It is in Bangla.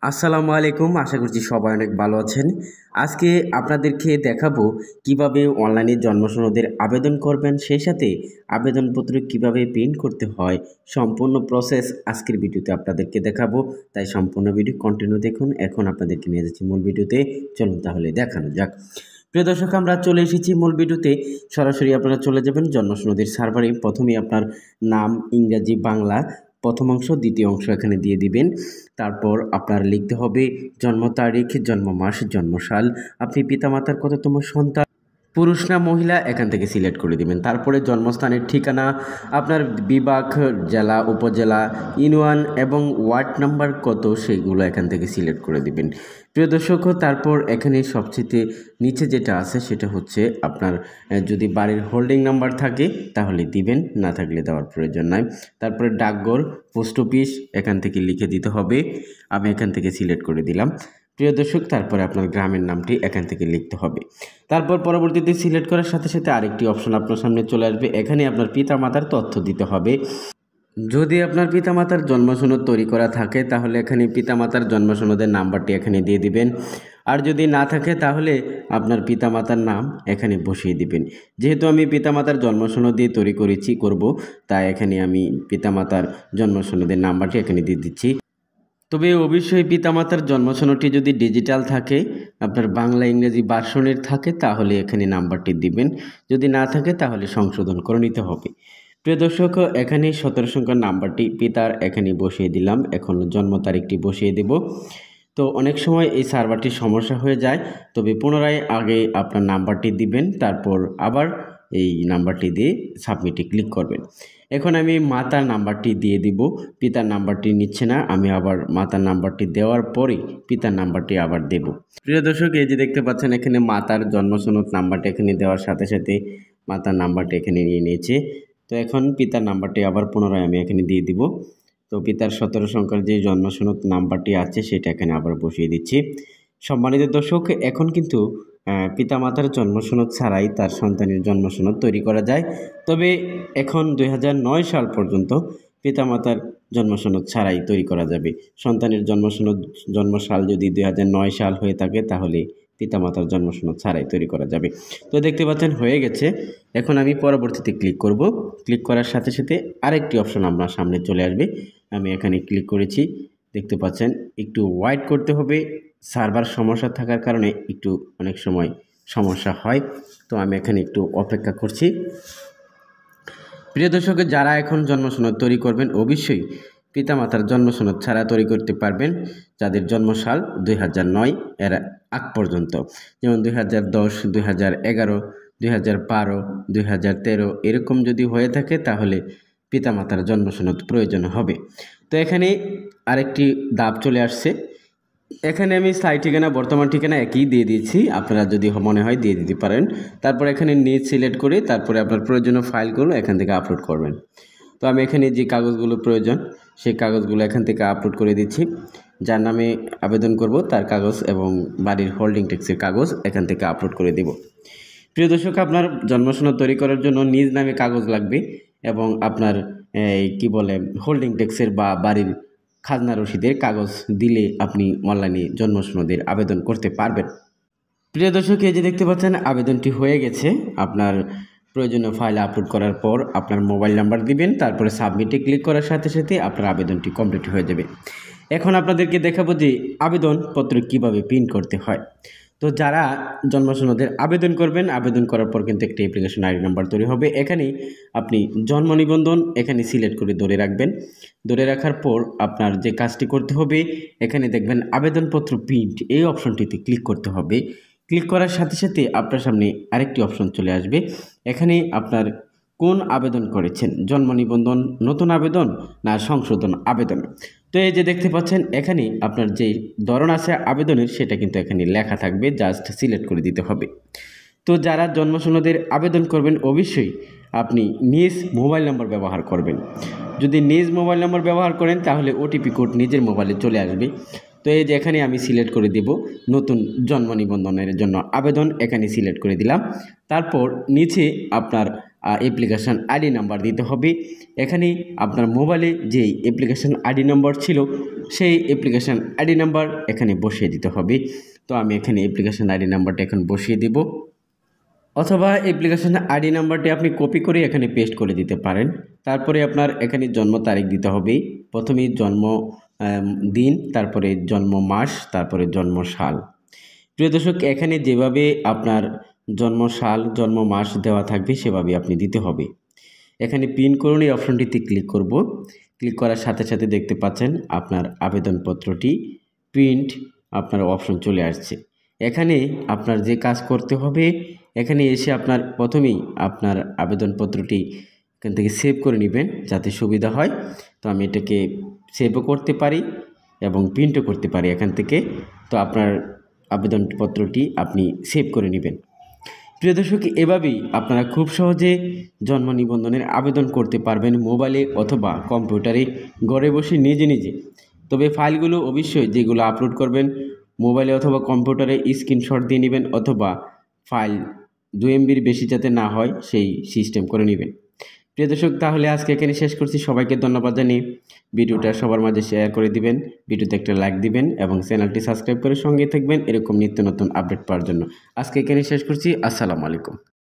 আসসালামু আলাইকুম। আশা করছি সবাই অনেক ভালো আছেন। আজকে আপনাদেরকে দেখাবো কিভাবে অনলাইনে জন্ম সনদের আবেদন করবেন, সেই সাথে আবেদনপত্র কিভাবে প্রিন্ট করতে হয়। সম্পূর্ণ প্রসেস আজকের ভিডিওতে আপনাদেরকে দেখাবো, তাই সম্পূর্ণ ভিডিও কন্টিনিউ দেখুন। এখন আপনাদেরকে নিয়ে যাচ্ছি মূল ভিডিওতে, চলুন তাহলে দেখানো যাক। প্রিয় দর্শক, আমরা চলে এসেছি মূল ভিডিওতে। সরাসরি আপনারা চলে যাবেন জন্ম সনদের সার্ভারে। প্রথমেই আপনার নাম, ইংরাজি, বাংলা প্রথম অংশ, দ্বিতীয় অংশ এখানে দিয়ে দিবেন। তারপর আপনার লিখতে হবে জন্ম তারিখ, জন্ম মাস, জন্মসাল, আপনি পিতামাতার কততম সন্তান, পুরুষ না মহিলা, এখান থেকে সিলেক্ট করে দিবেন। তারপরে জন্মস্থানের ঠিকানা, আপনার বিভাগ, জেলা, উপজেলা, ইউনিয়ন এবং ওয়ার্ড নাম্বার কত, সেইগুলো এখান থেকে সিলেক্ট করে দিবেন। প্রিয় দর্শক, তারপর এখানে সবচেয়ে নিচে যেটা আছে সেটা হচ্ছে আপনার যদি বাড়ির হোল্ডিং নাম্বার থাকে তাহলে দিবেন, না থাকলে দেওয়ার প্রয়োজন নাই। তারপরে ডাকঘর, পোস্ট অফিস এখান থেকে লিখে দিতে হবে। আমি এখান থেকে সিলেক্ট করে দিলাম। প্রিয় দর্শক, তারপরে আপনার গ্রামের নামটি এখান থেকে লিখতে হবে। তারপর পরবর্তীতে সিলেক্ট করার সাথে সাথে আরেকটি অপশন আপনার সামনে চলে আসবে। এখানে আপনার পিতামাতার তথ্য দিতে হবে। যদি আপনার পিতামাতার জন্ম সনদ তৈরি করা থাকে তাহলে এখানে পিতামাতার জন্ম সনদের নাম্বারটি এখানে দিয়ে দিবেন। আর যদি না থাকে তাহলে আপনার পিতামাতার নাম এখানে বসিয়ে দিবেন। যেহেতু আমি পিতামাতার জন্ম সনদ দিয়ে তৈরি করব, তাই এখানে আমি পিতামাতার জন্ম সনদের নাম্বারটি এখানে দিয়ে দিচ্ছি। তবে অবশ্যই পিতামাতার জন্ম সনদটি যদি ডিজিটাল থাকে, আপনার বাংলা ইংরেজি ভার্সনের থাকে, তাহলে এখানে নাম্বারটি দিবেন। যদি না থাকে তাহলে সংশোধন করে নিতে হবে। প্রিয় দর্শক, এখানে 17 সংখ্যার নাম্বারটি পিতার এখানে বসিয়ে দিলাম। এখন জন্ম তারিখটি বসিয়ে দেব। তো অনেক সময় এই সার্ভারটি সমস্যা হয়ে যায়, তবে পুনরায় আগে আপনার নাম্বারটি দিবেন, তারপর আবার এই নাম্বারটি দিয়ে সাবমিটে ক্লিক করবেন। এখন আমি মাতার নাম্বারটি দিয়ে দিব। পিতার নাম্বারটি নিচ্ছে না, আমি আবার মাতার নাম্বারটি দেওয়ার পরেই পিতার নাম্বারটি আবার দেব। প্রিয় দর্শক, এই যে দেখতে পাচ্ছেন এখানে মাতার জন্ম সনদ নাম্বারটি এখানে দেওয়ার সাথে সাথে মাতার নাম্বারটি এখানে নিয়ে নিয়েছে। তো এখন পিতার নাম্বারটি আবার পুনরায় আমি এখানে দিয়ে দিব। তো পিতার 17 সংখ্যার যে জন্ম সনদ নাম্বারটি আছে সেটা এখানে আবার বসিয়ে দিচ্ছি। সম্মানিত দর্শক, এখন কিন্তু পিতামাতার জন্ম সনদ ছাড়াই তার সন্তানের জন্ম সনদ তৈরি করা যায়। তবে এখন 2009 সাল পর্যন্ত পিতামাতার জন্ম সনদ ছাড়াই তৈরি করা যাবে। সন্তানের জন্মসাল যদি 2009 সাল হয়ে থাকে তাহলে পিতামাতার জন্ম সনদ ছাড়াই তৈরি করা যাবে। তো দেখতে পাচ্ছেন হয়ে গেছে। এখন আমি পরবর্তীতে ক্লিক করব। ক্লিক করার সাথে সাথে আরেকটি অপশন আপনার সামনে চলে আসবে। আমি এখানে ক্লিক করেছি, দেখতে পাচ্ছেন একটু ওয়েট করতে হবে। সার্ভার সমস্যা থাকার কারণে একটু অনেক সময় সমস্যা হয়, তো আমি এখানে একটু অপেক্ষা করছি। প্রিয় দর্শক, যারা এখন জন্ম সনদ তৈরি করবেন অবশ্যই পিতামাতার জন্ম সনদ ছাড়া তৈরি করতে পারবেন, যাদের জন্মসাল 2009 এর আগ পর্যন্ত, যেমন 2010, 2011, 2012, 2013 এরকম যদি হয়ে থাকে তাহলে পিতামাতার জন্ম সনদ প্রয়োজন হবে। তো এখানে আরেকটি ধাপ চলে আসছে। এখানে আমি স্থায়ী ঠিকানা, বর্তমান ঠিকানা একই দিয়ে দিয়েছি, আপনারা যদি মনে হয় দিয়ে দিতে পারেন। তারপর এখানে নিজ সিলেক্ট করে তারপরে আপনার প্রয়োজনীয় ফাইলগুলো এখান থেকে আপলোড করবেন। তো আমি এখানে যে কাগজগুলো প্রয়োজন সেই কাগজগুলো এখান থেকে আপলোড করে দিচ্ছি। যার নামে আবেদন করব তার কাগজ এবং বাড়ির হোল্ডিং ট্যাক্সের কাগজ এখান থেকে আপলোড করে দেব। প্রিয় দর্শক, আপনার জন্ম সনদ তৈরি করার জন্য নিজ নামে কাগজ লাগবে এবং আপনার হোল্ডিং ট্যাক্সের বা বাড়ির খাজনা রসিদের কাগজ দিলে আপনি অনলাইনে জন্ম সনদের আবেদন করতে পারবেন। প্রিয় দর্শক, এই যে দেখতে পাচ্ছেন আবেদনটি হয়ে গেছে। আপনার প্রয়োজনীয় ফাইল আপলোড করার পর আপনার মোবাইল নাম্বার দিবেন, তারপরে সাবমিটে ক্লিক করার সাথে সাথে আপনার আবেদনটি কমপ্লিট হয়ে যাবে। এখন আপনাদেরকে দেখাবো যে আবেদনপত্র কিভাবে প্রিন্ট করতে হয়। তো যারা জন্ম সনদের আবেদন করবেন, আবেদন করার পর কিন্তু একটা অ্যাপ্লিকেশন আইডি নাম্বার তৈরি হবে। এখানে আপনি জন্ম নিবন্ধন এখানে সিলেক্ট করে ধরে রাখবেন। ধরে রাখার পর আপনার যে কাজটি করতে হবে, এখানে দেখবেন আবেদনপত্র প্রিন্ট, এই অপশনটিতে ক্লিক করতে হবে। ক্লিক করার সাথে সাথে আপনার সামনে আরেকটি অপশন চলে আসবে। এখানে আপনার কোন আবেদন করেছেন, জন্ম নিবন্ধন নতুন আবেদন না সংশোধন আবেদন। তো এই যে দেখতে পাচ্ছেন এখানে আপনার যে ধরন আছে আবেদনের সেটা কিন্তু এখানে লেখা থাকবে, জাস্ট সিলেক্ট করে দিতে হবে। তো যারা জন্ম সনদের আবেদন করবেন অবশ্যই আপনি নিজ মোবাইল নম্বর ব্যবহার করবেন। যদি নিজ মোবাইল নম্বর ব্যবহার করেন তাহলে ওটিপি কোড নিজের মোবাইলে চলে আসবে। তো এই যে এখানে আমি সিলেক্ট করে দেব নতুন জন্ম নিবন্ধনের জন্য আবেদন, এখানে সিলেক্ট করে দিলাম। তারপর নিচে আপনার অ্যাপ্লিকেশন আইডি নাম্বার দিতে হবে। এখানে আপনার মোবাইলে যেই অ্যাপ্লিকেশন আইডি নাম্বার ছিল সেই অ্যাপ্লিকেশন আইডি নাম্বার এখানে বসিয়ে দিতে হবে। তো আমি এখানে অ্যাপ্লিকেশন আইডি নাম্বারটা এখন বসিয়ে দেব, অথবা অ্যাপ্লিকেশন আইডি নাম্বারটি আপনি কপি করে এখানে পেস্ট করে দিতে পারেন। তারপরে আপনার এখানে জন্ম তারিখ দিতে হবে, প্রথমেই জন্ম দিন, তারপরে জন্ম মাস, তারপরে জন্ম সাল। প্রিয় দর্শক, এখানে যেভাবে আপনার জন্ম সাল জন্ম মাস দেওয়া থাকবে সেভাবে আপনি দিতে হবে। এখানে পিন করুন এই অপশনটিতে ক্লিক করব। ক্লিক করার সাথে সাথে দেখতে পাচ্ছেন আপনার আবেদনপত্রটি প্রিন্ট আপনার অপশন চলে আসছে। এখানে আপনার যে কাজ করতে হবে, এখানে এসে আপনার প্রথমেই আপনার আবেদনপত্রটি এখান থেকে সেভ করে নেবেন যাতে সুবিধা হয়। তো আমি এটাকে সেভও করতে পারি এবং প্রিন্টও করতে পারি এখান থেকে। তো আপনার আবেদনপত্রটি আপনি সেভ করে নেবেন। প্রিয় দর্শক, এভাবেই আপনারা খুব সহজে জন্ম নিবন্ধনের আবেদন করতে পারবেন মোবাইলে অথবা কম্পিউটারে ঘরে বসে নিজে নিজে। তবে ফাইলগুলো অবশ্যই যেগুলো আপলোড করবেন মোবাইলে অথবা কম্পিউটারে স্ক্রিনশট দিয়ে নেবেন, অথবা ফাইল 2 MBর বেশি যাতে না হয় সেই সিস্টেম করে নেবেন। প্রিয় দর্শক, তাহলে আজকে এখানে শেষ করছি। সবাইকে ধন্যবাদ জানিয়ে ভিডিওটা সবার মাঝে শেয়ার করে দিবেন, ভিডিওতে একটা লাইক দিবেন এবং চ্যানেলটি সাবস্ক্রাইব করে সঙ্গে থাকবেন এরকম নিত্য নতুন আপডেট পাওয়ার জন্য। আজকে এখানে শেষ করছি। আসসালামু আলাইকুম।